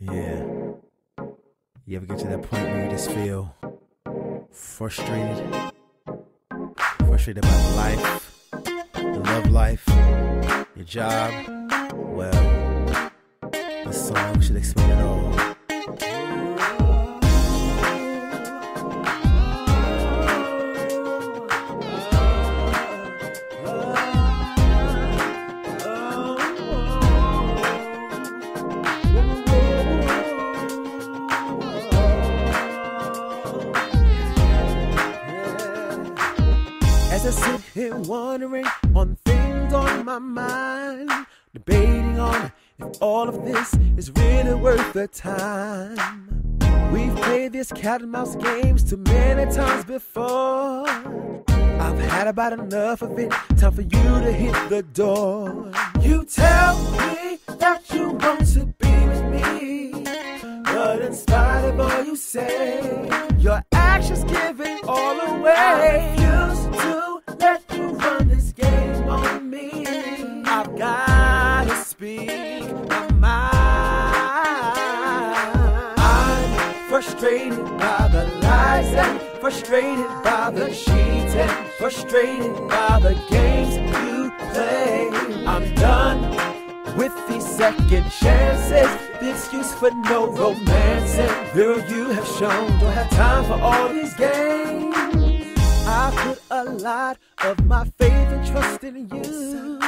Yeah. You ever get to that point where you just feel frustrated? Frustrated about life, your love life, your job? Well, this song should explain it all. As I sit here wondering on things on my mind, debating on if all of this is really worth the time. We've played this cat and mouse games too many times before. I've had about enough of it, time for you to hit the door. You tell me that you want to be with me, but in spite of all you say, your actions give it all away. I refuse to let you run this game on me. I've gotta speak my mind. I'm frustrated by the lies and frustrated by the cheating, frustrated by the games you play. I'm done with these second chances, the excuse for no romancing. Girl, you have shown don't have time for all these games. I put a lot of my faith and trust in you.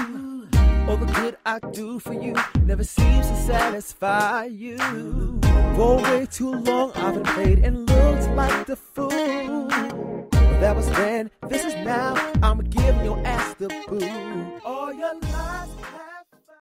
All the good I do for you never seems to satisfy you. For way too long I've been played and looked like the fool. But that was then, this is now, I'm giving your ass the boot. All your lies